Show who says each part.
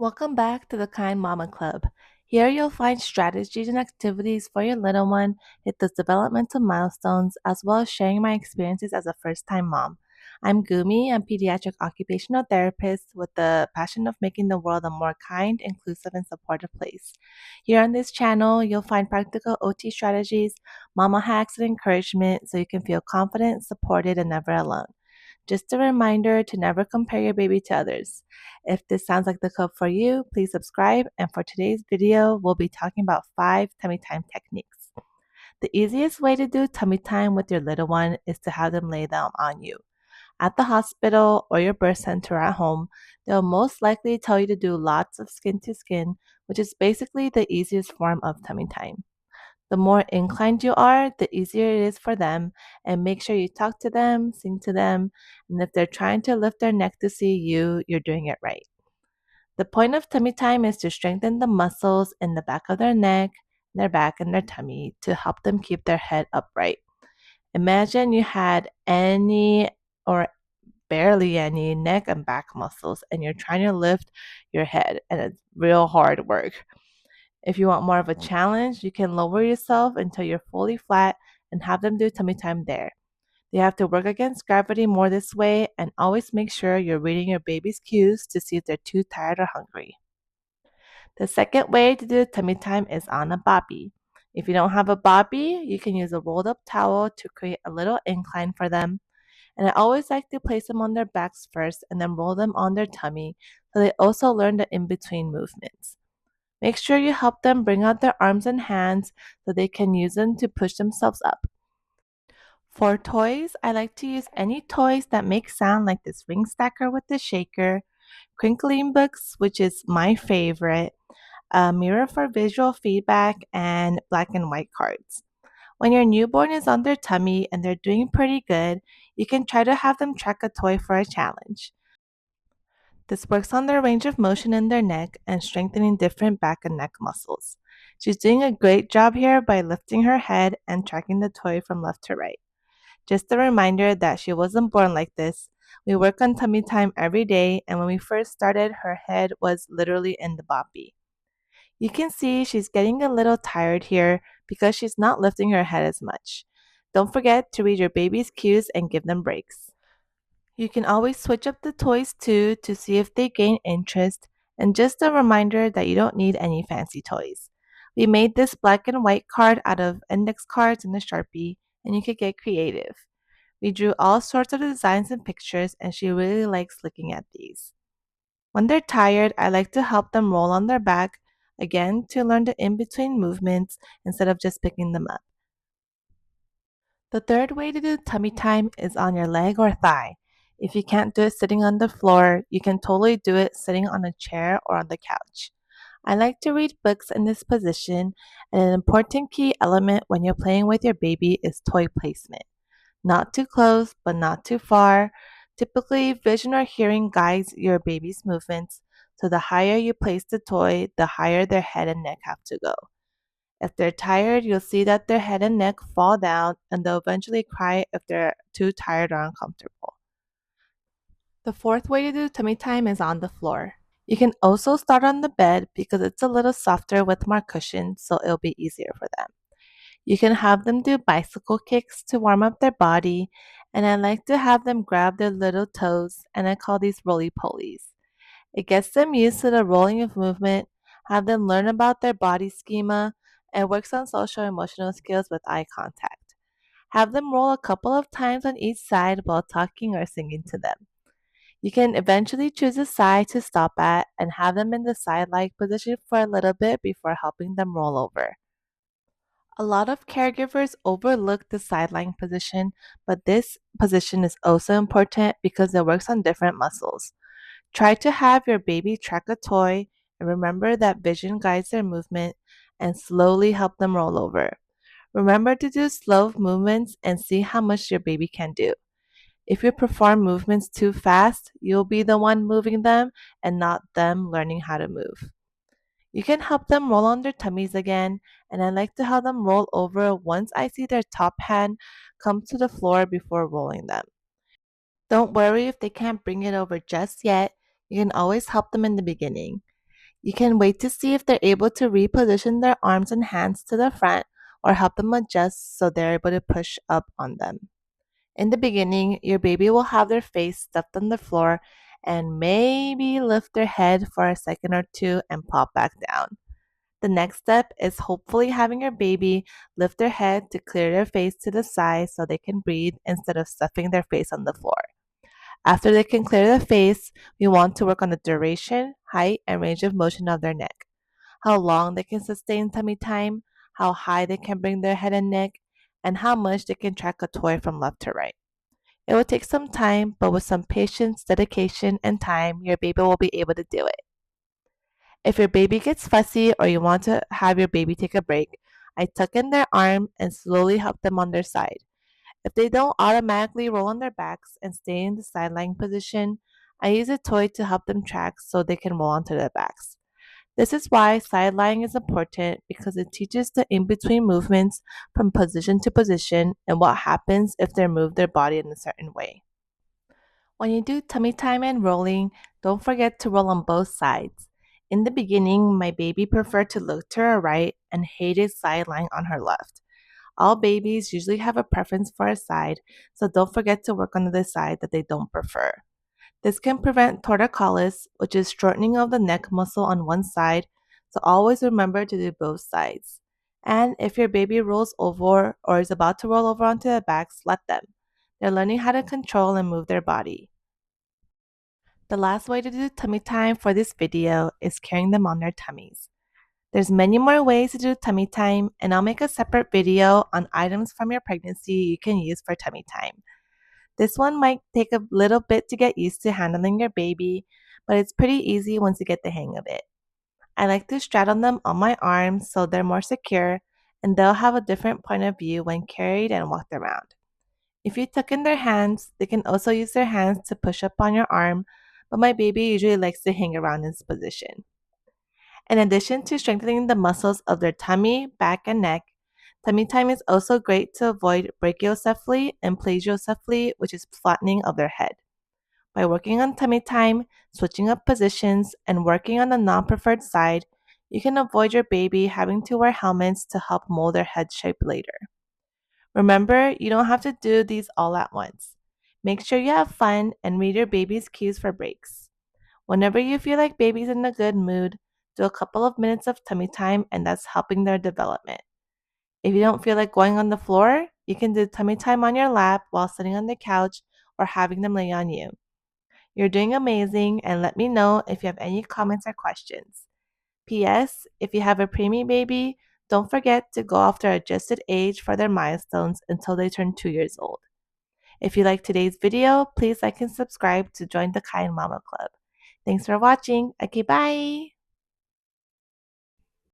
Speaker 1: Welcome back to the Kind Mama Club. Here you'll find strategies and activities for your little one, hit those developmental milestones, as well as sharing my experiences as a first time mom. I'm Gumi, a pediatric occupational therapist with the passion of making the world a more kind, inclusive, and supportive place. Here on this channel, you'll find practical OT strategies, mama hacks, and encouragement so you can feel confident, supported, and never alone. Just a reminder to never compare your baby to others. If this sounds like the club for you, please subscribe. And for today's video, we'll be talking about 5 tummy time techniques. The easiest way to do tummy time with your little one is to have them lay down on you. At the hospital or your birth center at home, they'll most likely tell you to do lots of skin to skin, which is basically the easiest form of tummy time. The more inclined you are, the easier it is for them, and make sure you talk to them, sing to them, and if they're trying to lift their neck to see you, you're doing it right. The point of tummy time is to strengthen the muscles in the back of their neck, their back, and their tummy to help them keep their head upright. Imagine you had any or barely any neck and back muscles and you're trying to lift your head, and it's real hard work. If you want more of a challenge, you can lower yourself until you're fully flat and have them do tummy time there. They have to work against gravity more this way, and always make sure you're reading your baby's cues to see if they're too tired or hungry. The second way to do tummy time is on a boppy. If you don't have a boppy, you can use a rolled up towel to create a little incline for them. And I always like to place them on their backs first and then roll them on their tummy so they also learn the in between movements. Make sure you help them bring out their arms and hands so they can use them to push themselves up. For toys, I like to use any toys that make sound like this ring stacker with the shaker, crinkling books, which is my favorite, a mirror for visual feedback, and black and white cards. When your newborn is on their tummy and they're doing pretty good, you can try to have them track a toy for a challenge. This works on their range of motion in their neck and strengthening different back and neck muscles. She's doing a great job here by lifting her head and tracking the toy from left to right. Just a reminder that she wasn't born like this. We work on tummy time every day, and when we first started, her head was literally in the boppy. You can see she's getting a little tired here because she's not lifting her head as much. Don't forget to read your baby's cues and give them breaks. You can always switch up the toys too to see if they gain interest, and just a reminder that you don't need any fancy toys. We made this black and white card out of index cards and a Sharpie, and you could get creative. We drew all sorts of designs and pictures, and she really likes looking at these. When they're tired, I like to help them roll on their back, again to learn the in between movements instead of just picking them up. The third way to do tummy time is on your leg or thigh. If you can't do it sitting on the floor, you can totally do it sitting on a chair or on the couch. I like to read books in this position, and an important key element when you're playing with your baby is toy placement. Not too close, but not too far. Typically, vision or hearing guides your baby's movements, so the higher you place the toy, the higher their head and neck have to go. If they're tired, you'll see that their head and neck fall down, and they'll eventually cry if they're too tired or uncomfortable. The fourth way to do tummy time is on the floor. You can also start on the bed because it's a little softer with more cushion, so it'll be easier for them. You can have them do bicycle kicks to warm up their body, and I like to have them grab their little toes, and I call these roly-polies. It gets them used to the rolling of movement, have them learn about their body schema, and works on social emotional skills with eye contact. Have them roll a couple of times on each side while talking or singing to them. You can eventually choose a side to stop at and have them in the side-like position for a little bit before helping them roll over. A lot of caregivers overlook the sideline position, but this position is also important because it works on different muscles. Try to have your baby track a toy and remember that vision guides their movement and slowly help them roll over. Remember to do slow movements and see how much your baby can do. If you perform movements too fast, you'll be the one moving them and not them learning how to move. You can help them roll on their tummies again, and I like to have them roll over once I see their top hand come to the floor before rolling them. Don't worry if they can't bring it over just yet, you can always help them in the beginning. You can wait to see if they're able to reposition their arms and hands to the front or help them adjust so they're able to push up on them. In the beginning, your baby will have their face stuffed on the floor and maybe lift their head for a second or two and pop back down. The next step is hopefully having your baby lift their head to clear their face to the side so they can breathe instead of stuffing their face on the floor. After they can clear the face, we want to work on the duration, height, and range of motion of their neck, how long they can sustain tummy time, how high they can bring their head and neck, and how much they can track a toy from left to right. It will take some time, but with some patience, dedication, and time, your baby will be able to do it. If your baby gets fussy or you want to have your baby take a break, I tuck in their arm and slowly help them on their side. If they don't automatically roll on their backs and stay in the side lying position, I use a toy to help them track so they can roll onto their backs. This is why side lying is important because it teaches the in between movements from position to position and what happens if they move their body in a certain way. When you do tummy time and rolling, don't forget to roll on both sides. In the beginning, my baby preferred to look to her right and hated side lying on her left. All babies usually have a preference for a side, so don't forget to work on the side that they don't prefer. This can prevent torticollis, which is shortening of the neck muscle on one side, so always remember to do both sides. And if your baby rolls over or is about to roll over onto their backs, let them. They're learning how to control and move their body. The last way to do tummy time for this video is carrying them on their tummies. There's many more ways to do tummy time, and I'll make a separate video on items from your pregnancy you can use for tummy time. This one might take a little bit to get used to handling your baby, but it's pretty easy once you get the hang of it. I like to straddle them on my arms so they're more secure, and they'll have a different point of view when carried and walked around. If you tuck in their hands, they can also use their hands to push up on your arm, but my baby usually likes to hang around in this position. In addition to strengthening the muscles of their tummy, back, and neck, tummy time is also great to avoid brachiocephaly and plagiocephaly, which is flattening of their head. By working on tummy time, switching up positions, and working on the non-preferred side, you can avoid your baby having to wear helmets to help mold their head shape later. Remember, you don't have to do these all at once. Make sure you have fun and read your baby's cues for breaks. Whenever you feel like baby's in a good mood, do a couple of minutes of tummy time and that's helping their development. If you don't feel like going on the floor, you can do tummy time on your lap while sitting on the couch or having them lay on you. You're doing amazing and let me know if you have any comments or questions. P.S. If you have a preemie baby, don't forget to go off their adjusted age for their milestones until they turn 2 years old. If you like today's video, please like and subscribe to join the Kind Mama Club. Thanks for watching. Okay, bye!